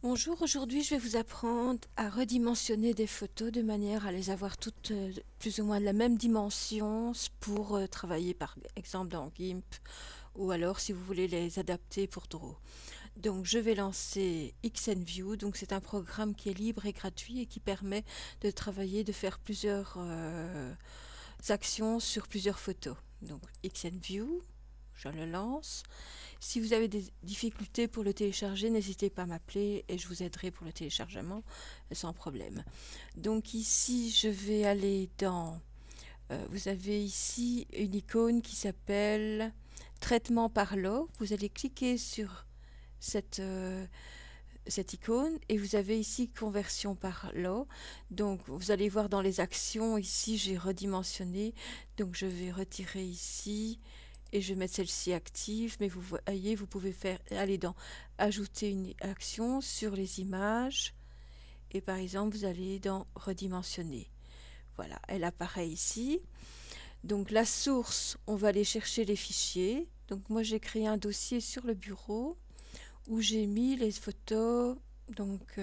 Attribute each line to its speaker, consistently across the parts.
Speaker 1: Bonjour, aujourd'hui je vais vous apprendre à redimensionner des photos de manière à les avoir toutes plus ou moins de la même dimension pour travailler par exemple dans GIMP ou alors si vous voulez les adapter pour Draw. Donc je vais lancer XNView, donc c'est un programme qui est libre et gratuit et qui permet de travailler, de faire plusieurs actions sur plusieurs photos. Donc XNView, je le lance. Si vous avez des difficultés pour le télécharger, n'hésitez pas à m'appeler et je vous aiderai pour le téléchargement sans problème. Donc ici, je vais aller dans... vous avez ici une icône qui s'appelle Traitement par l'eau. Vous allez cliquer sur cette icône et vous avez ici Conversion par l'eau. Donc vous allez voir dans les actions, ici j'ai redimensionné. Donc je vais retirer ici et je vais mettre celle-ci active, mais vous voyez, vous pouvez aller dans ajouter une action sur les images et par exemple vous allez dans redimensionner. Voilà, elle apparaît ici. Donc la source, on va aller chercher les fichiers. Donc moi j'ai créé un dossier sur le bureau où j'ai mis les photos, donc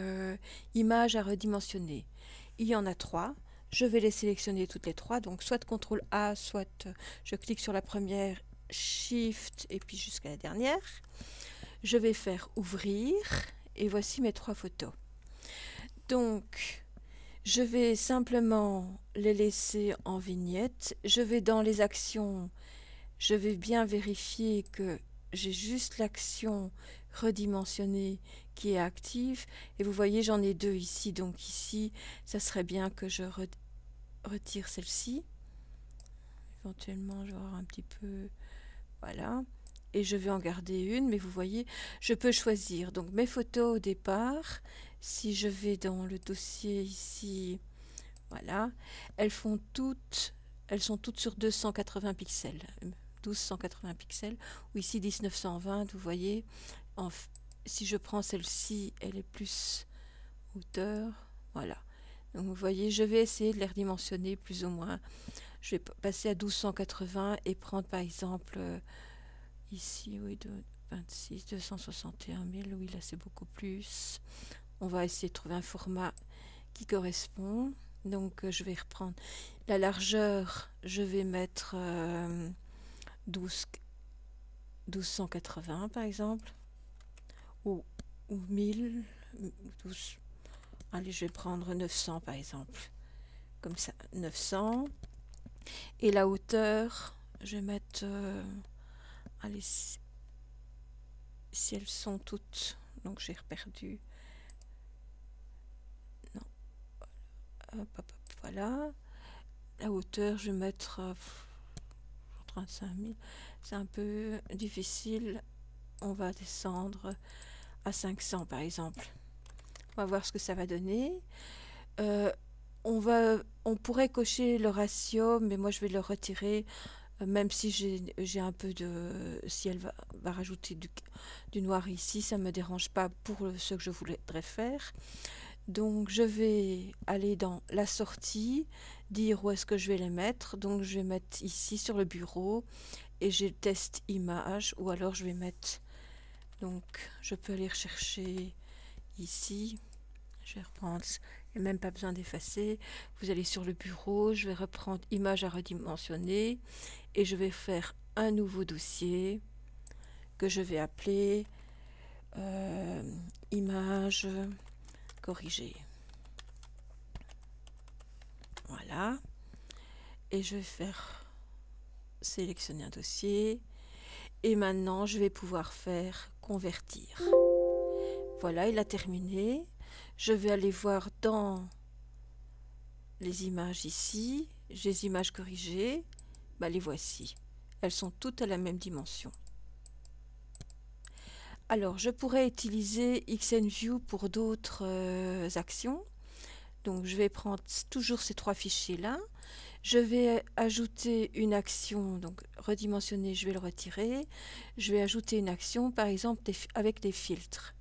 Speaker 1: images à redimensionner. Il y en a 3. Je vais les sélectionner toutes les 3. Donc soit CTRL A, soit je clique sur la première, Shift et puis jusqu'à la dernière. Je vais faire ouvrir et voici mes 3 photos. Donc je vais simplement les laisser en vignette. Je vais dans les actions, je vais bien vérifier que j'ai juste l'action redimensionnée qui est active. Et vous voyez, j'en ai 2 ici. Donc ici, ça serait bien que je retire celle-ci. Éventuellement, je vais voir un petit peu... Voilà. Et je vais en garder une, mais vous voyez, je peux choisir. Donc mes photos au départ, si je vais dans le dossier ici, voilà, elles sont toutes sur 280 pixels, 1280 pixels, ou ici 1920, vous voyez. Si je prends celle-ci, elle est plus hauteur, voilà. Donc vous voyez, je vais essayer de les redimensionner plus ou moins. Je vais passer à 1280 et prendre par exemple ici, oui, de 26, 261 000, oui, là c'est beaucoup plus. On va essayer de trouver un format qui correspond. Donc je vais reprendre la largeur, je vais mettre 1280 par exemple, ou 1000, 12, allez je vais prendre 900 par exemple, comme ça, 900. Et la hauteur, je vais mettre, allez, si elles sont toutes, donc j'ai perdu, non, hop, hop, hop, voilà. La hauteur, je vais mettre 35 000, c'est un peu difficile. On va descendre à 500 par exemple. On va voir ce que ça va donner. Euh, on pourrait cocher le ratio, mais moi je vais le retirer, même si j'ai un peu de... Si elle va rajouter du noir ici, ça ne me dérange pas pour ce que je voudrais faire. Donc je vais aller dans la sortie, dire où est-ce que je vais les mettre. Donc je vais mettre ici sur le bureau et j'ai test image, ou alors je vais mettre... Donc je peux aller rechercher ici. Je vais reprendre, il n'y a même pas besoin d'effacer. Vous allez sur le bureau, je vais reprendre image à redimensionner et je vais faire un nouveau dossier que je vais appeler image corrigée. Voilà. Et je vais faire sélectionner un dossier. Et maintenant, je vais pouvoir faire convertir. Voilà, il a terminé. Je vais aller voir dans les images ici. J'ai les images corrigées. Bah, les voici. Elles sont toutes à la même dimension. Alors, je pourrais utiliser XNView pour d'autres actions. Donc, je vais prendre toujours ces 3 fichiers-là. Je vais ajouter une action, donc redimensionner, je vais le retirer. Je vais ajouter une action, par exemple, avec des filtres.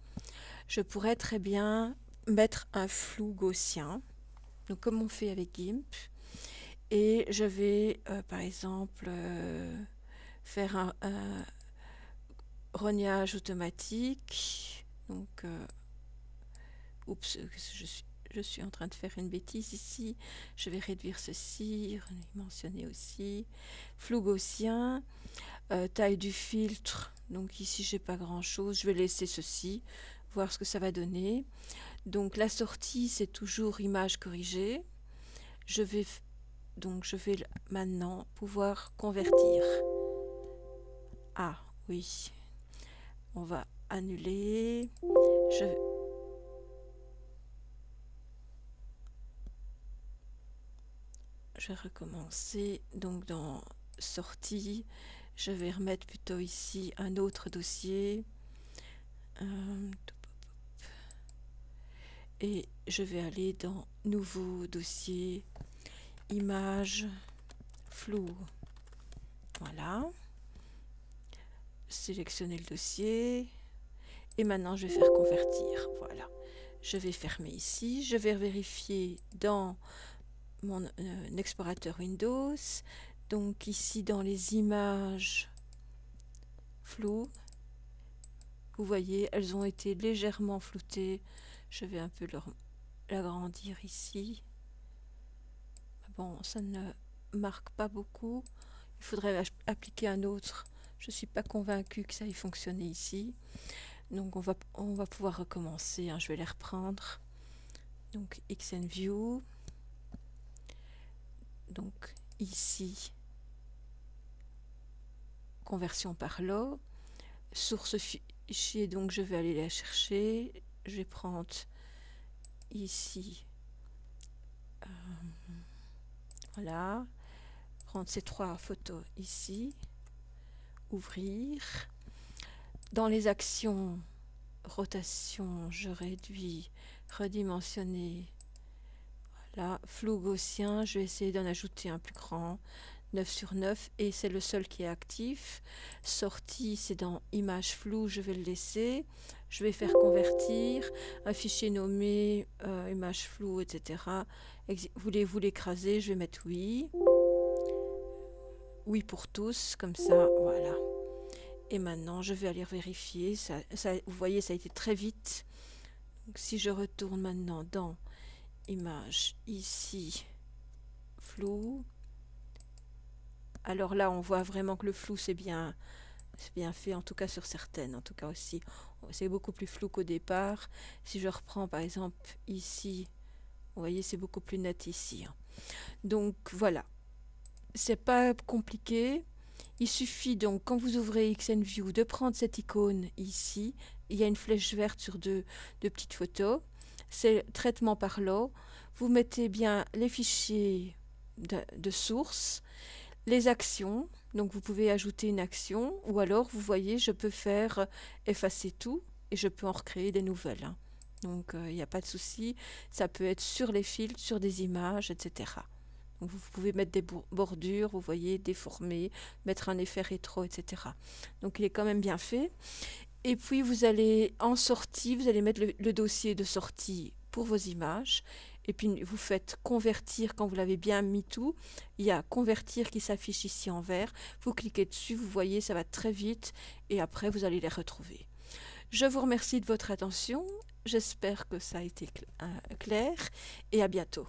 Speaker 1: Je pourrais très bien mettre un flou gaussien, donc comme on fait avec GIMP. Et je vais, par exemple, faire un rognage automatique. Donc, oups, je suis en train de faire une bêtise ici. Je vais réduire ceci, mentionner aussi. Flou gaussien, taille du filtre. Donc ici, j'ai pas grand-chose. Je vais laisser ceci, voir ce que ça va donner. Donc la sortie, c'est toujours image corrigée. Je vais maintenant pouvoir convertir. Ah oui, on va annuler. Je vais recommencer. Donc dans sortie, je vais remettre plutôt ici un autre dossier. Et je vais aller dans nouveau dossier, image, flou. Voilà. Sélectionner le dossier. Et maintenant, je vais faire convertir. Voilà. Je vais fermer ici. Je vais vérifier dans mon explorateur Windows. Donc ici, dans les images floues, vous voyez, elles ont été légèrement floutées. Je vais un peu l'agrandir ici. Bon, ça ne marque pas beaucoup. Il faudrait appliquer un autre. Je ne suis pas convaincue que ça ait fonctionné ici. Donc on va pouvoir recommencer. Je vais les reprendre. Donc XNView. Donc ici, conversion par lot. Source fichier, donc je vais aller la chercher. Je vais prendre ici. Voilà. Prendre ces 3 photos ici. Ouvrir. Dans les actions, rotation, je réduis, redimensionner. Voilà, flou gaussien, je vais essayer d'en ajouter un plus grand, 9/9, et c'est le seul qui est actif. Sortie, c'est dans image floue, je vais le laisser. Je vais faire convertir, un fichier nommé image floue, etc. Voulez-vous l'écraser? Je vais mettre oui. Oui pour tous, comme ça, voilà. Et maintenant, je vais aller vérifier. Vous voyez, ça a été très vite. Donc, si je retourne maintenant dans Image, ici, flou. Alors là, on voit vraiment que le flou, c'est bien fait, en tout cas sur certaines. En tout cas aussi, c'est beaucoup plus flou qu'au départ. Si je reprends, par exemple, ici, vous voyez, c'est beaucoup plus net ici. Donc, voilà. C'est pas compliqué. Il suffit donc, quand vous ouvrez XNView, de prendre cette icône ici. Il y a une flèche verte sur deux petites photos. C'est traitement par lot. Vous mettez bien les fichiers de source, les actions. Donc vous pouvez ajouter une action. Ou alors, vous voyez, je peux faire effacer tout et je peux en recréer des nouvelles. Donc il n'y a pas de souci. Ça peut être sur les filtres, sur des images, etc. Donc, vous pouvez mettre des bordures, vous voyez, déformer, mettre un effet rétro, etc. Donc il est quand même bien fait. Et puis vous allez en sortie, vous allez mettre le dossier de sortie pour vos images. Et puis vous faites convertir quand vous l'avez bien mis tout. Il y a convertir qui s'affiche ici en vert. Vous cliquez dessus, vous voyez, ça va très vite. Et après, vous allez les retrouver. Je vous remercie de votre attention. J'espère que ça a été clair. Et à bientôt.